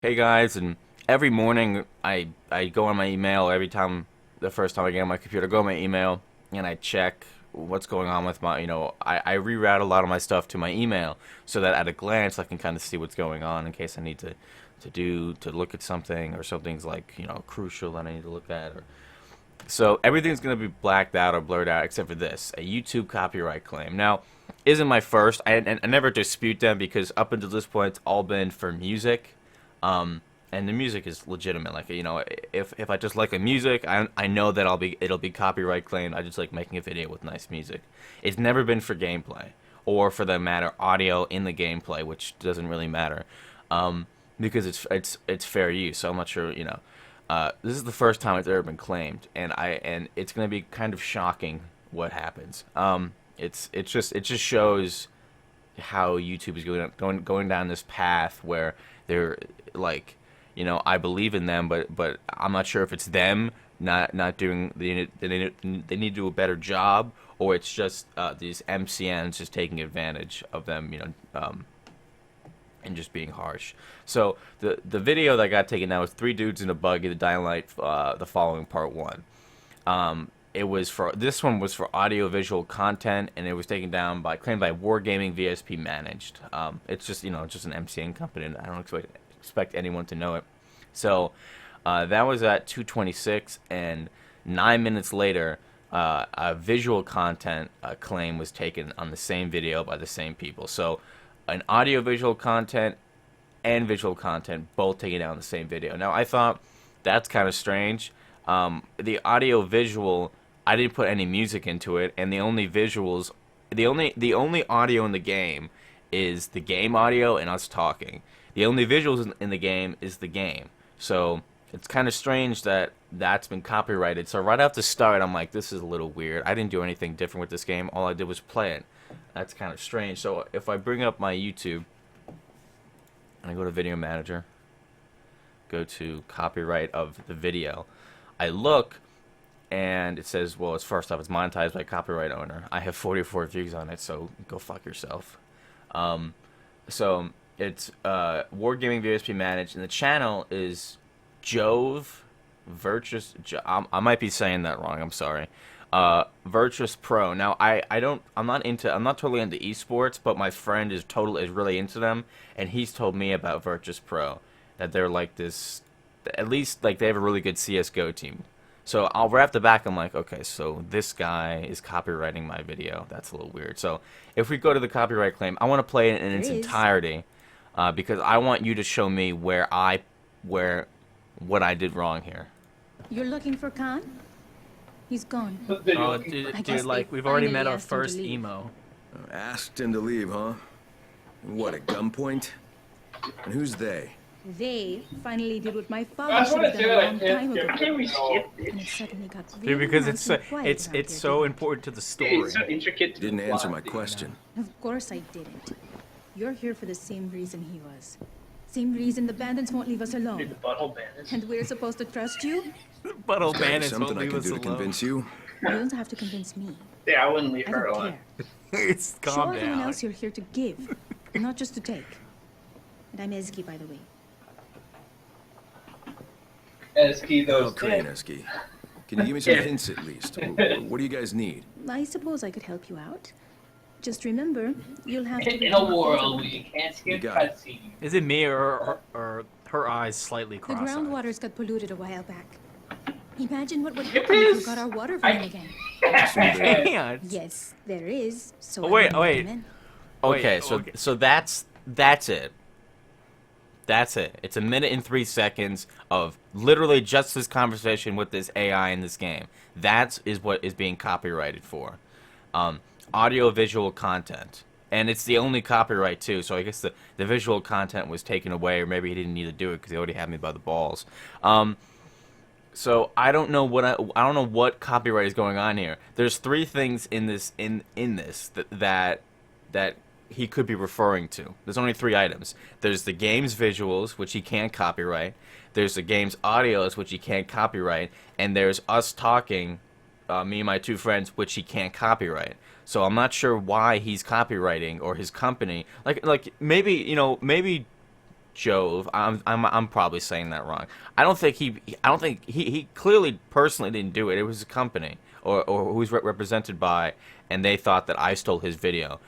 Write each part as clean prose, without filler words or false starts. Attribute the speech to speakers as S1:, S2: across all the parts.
S1: Hey guys, and every morning I go on my email the first time I get on my computer, I go on my email and I check what's going on with I reroute a lot of my stuff to my email so that at a glance I can kind of see what's going on in case I need to look at something or something's like, crucial that I need to look at or so everything's going to be blacked out or blurred out except for this, a YouTube copyright claim. Now, isn't my first. I never dispute them because up until this point, it's all been for music. And the music is legitimate. Like, if I just like the music, I know that it'll be copyright claimed. I just like making a video with nice music. It's never been for gameplay or for that matter, audio in the gameplay, which doesn't really matter. Because it's fair use. So I'm not sure, this is the first time it's ever been claimed, and it's going to be kind of shocking what happens. It just shows how YouTube is going down this path where they're like, I believe in them, but I'm not sure if it's them not doing they need to do a better job, or it's just these MCNs just taking advantage of them, and just being harsh. So the video that got taken down was three dudes in a buggy, the Dying Light, the following part one. This one was for audio-visual content, and it was taken down claimed by Wargaming VSP Managed. It's just just an MCN company, and I don't expect anyone to know it. So that was at 2:26, and 9 minutes later, a visual content claim was taken on the same video by the same people. So an audio-visual content and visual content both taken down the same video. Now I thought that's kind of strange. The audio-visual, I didn't put any music into it, and the only visuals, the only audio in the game is the game audio and us talking. The only visuals in the game is the game. So it's kind of strange that that's been copyrighted. So right off the start, I'm like, this is a little weird. I didn't do anything different with this game. All I did was play it. That's kind of strange. So if I bring up my YouTube and I go to Video Manager, go to copyright of the video, I look, and it says, well, it's first off, it's monetized by copyright owner. I have 44 views on it, so go fuck yourself. So it's Wargaming VSP Managed, and the channel is Jove Virtus. I might be saying that wrong. I'm sorry. Virtus Pro. Now I'm not totally into esports, but my friend is really into them, and he's told me about Virtus Pro, that they're like this. At least like they have a really good CS:GO team. So I'll wrap the back. I'm like, okay, so this guy is copywriting my video. That's a little weird. So if we go to the copyright claim, I want to play it in its entirety, because I want you to show me what I did wrong here.
S2: You're looking for Khan? He's gone.
S3: Oh, dude, like, we've already met our first emo.
S4: Asked him to leave, huh? What, at gunpoint? And who's they?
S2: They finally did what my father should have done a long time ago. And it suddenly got
S3: Dude,
S2: really
S3: because
S2: nice and quiet
S3: it's
S2: around
S3: so
S2: here.
S3: important to the
S5: It's
S3: story.
S5: so intricate. to
S4: Didn't
S5: the
S4: answer
S5: plot,
S4: my question.
S2: Of course I didn't. You're here for the same reason he was. Same reason the bandits won't leave us
S5: Dude, the
S2: alone.
S5: butthole bandits.
S2: And we're supposed to trust you?
S3: But old
S4: Is there
S3: man is
S4: something I
S3: leave
S4: can
S3: us
S4: do to
S3: alone.
S4: convince you?
S2: You don't have to convince me.
S5: Yeah, I wouldn't leave
S2: I
S5: her
S2: don't
S5: alone.
S2: care.
S3: It's
S2: Show
S3: calm
S2: everyone
S3: down.
S2: else you're here to give, not just to take. And I'm Ezgi, by the way.
S5: Eski,
S4: Oh,
S5: those
S4: Kraneski. Can you give me some hints at least? What do you guys need?
S2: I suppose I could help you out. Just remember, you'll have to...
S5: In a world where you can't skip
S4: You got it.
S5: cutscenes.
S3: Is it me or her eyes slightly
S2: The
S3: cross-eyed?
S2: groundwaters got polluted a while back. Imagine what would happen if we got our water running again.
S3: Yeah.
S2: Yes, there is. So
S3: Oh, wait,
S2: I wouldn't
S3: wait.
S2: come in.
S1: Okay,
S3: okay.
S1: so that's it. That's it. It's a minute and 3 seconds of literally just this conversation with this AI in this game. That is what is being copyrighted for. Audio-visual content. And it's the only copyright, too. So I guess the visual content was taken away, or maybe he didn't need to do it because he already had me by the balls. So I don't know what copyright is going on here. There's three things in this that he could be referring to. There's only three items. There's the game's visuals, which he can't copyright. There's the game's audios, which he can't copyright. And there's us talking, me and my two friends, which he can't copyright. So I'm not sure why he's copywriting, or his company. Like maybe Jove. I'm probably saying that wrong. I don't think he clearly personally didn't do it. It was a company or who he's represented by, and they thought that I stole his video.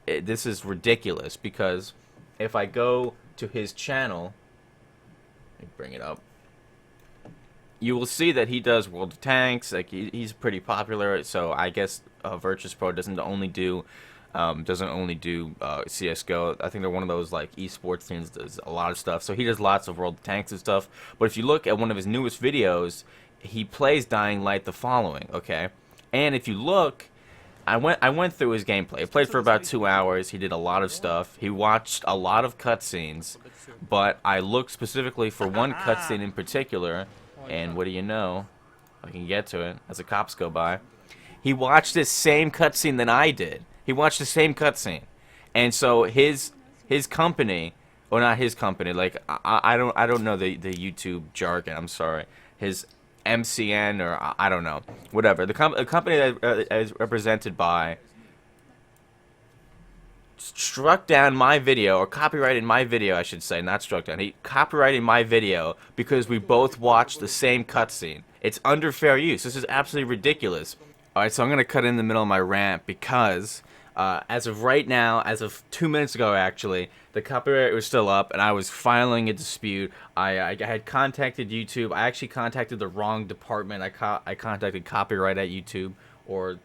S1: This is ridiculous because if I go to his channel, let me bring it up. You will see that he does World of Tanks. Like he's pretty popular. So I guess Virtus Pro doesn't only do CS:GO. I think they're one of those like esports teams that does a lot of stuff. So he does lots of World of Tanks and stuff. But if you look at one of his newest videos, he plays Dying Light: The Following. Okay, and if you look, I went through his gameplay. He played for about 2 hours. He did a lot of stuff. He watched a lot of cutscenes, but I looked specifically for one cutscene in particular. And what do you know? I can get to it as the cops go by. He watched this same cutscene that I did. He watched the same cutscene, and so his company, or not his company, like I don't know the YouTube jargon. I'm sorry. His MCN or I don't know, whatever. The company that is represented by struck down my video, or copyrighted my video, I should say, not struck down. He copyrighted my video because we both watched the same cutscene. It's under fair use. This is absolutely ridiculous. Alright, so I'm going to cut in the middle of my rant because as of right now, as of 2 minutes ago actually, the copyright was still up and I was filing a dispute. I had contacted YouTube. I actually contacted the wrong department. I contacted copyright at YouTube, or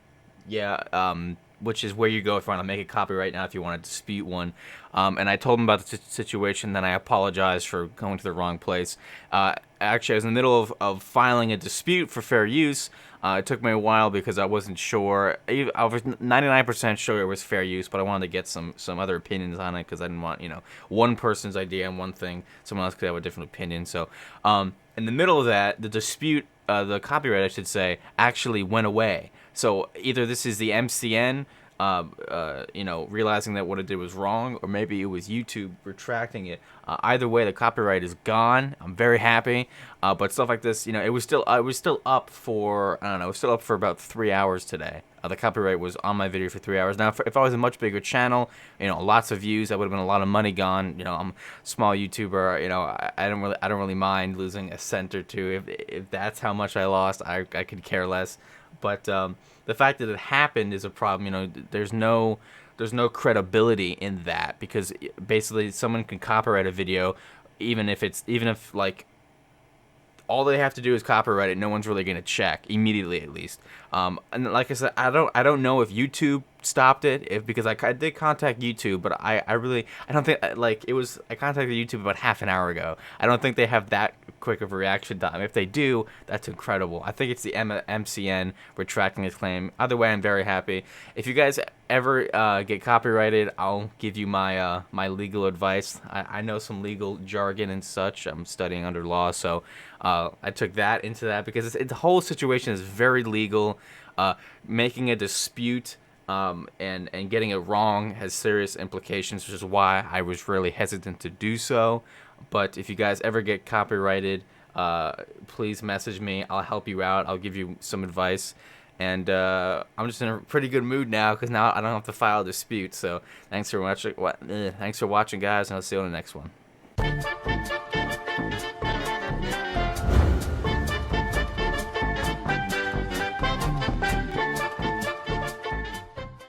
S1: yeah, which is where you go if you want to make a copyright now if you want to dispute one. And I told them about the situation, then I apologized for going to the wrong place. Actually, I was in the middle of filing a dispute for fair use. It took me a while because I wasn't sure. I was 99% sure it was fair use, but I wanted to get some other opinions on it because I didn't want, one person's idea on one thing, someone else could have a different opinion. So in the middle of that, the dispute, the copyright, I should say, actually went away. So either this is the MCN, realizing that what it did was wrong, or maybe it was YouTube retracting it. Either way, the copyright is gone. I'm very happy. But stuff like this, it was still up for, I don't know, it was still up for about 3 hours today. The copyright was on my video for 3 hours. Now, if I was a much bigger channel, lots of views, that would have been a lot of money gone. I'm a small YouTuber. I don't really mind losing a cent or two. If that's how much I lost, I could care less. But the fact that it happened is a problem. There's no credibility in that, because basically someone can copyright a video, even if like all they have to do is copyright it. No one's really gonna check immediately, at least. And like I said, I don't know if YouTube stopped it, because I did contact YouTube, but I don't think, like, I contacted YouTube about half an hour ago. I don't think they have that quick of a reaction time. If they do, that's incredible. I think it's the MCN retracting its claim. Either way, I'm very happy. If you guys ever get copyrighted, I'll give you my my legal advice. I know some legal jargon and such. I'm studying under law, so I took that into that because the whole situation is very legal. Making a dispute and getting it wrong has serious implications, which is why I was really hesitant to do so. But if you guys ever get copyrighted, please message me. I'll help you out. I'll give you some advice. And I'm just in a pretty good mood now because now I don't have to file a dispute. So thanks for watching, guys, and I'll see you on the next one.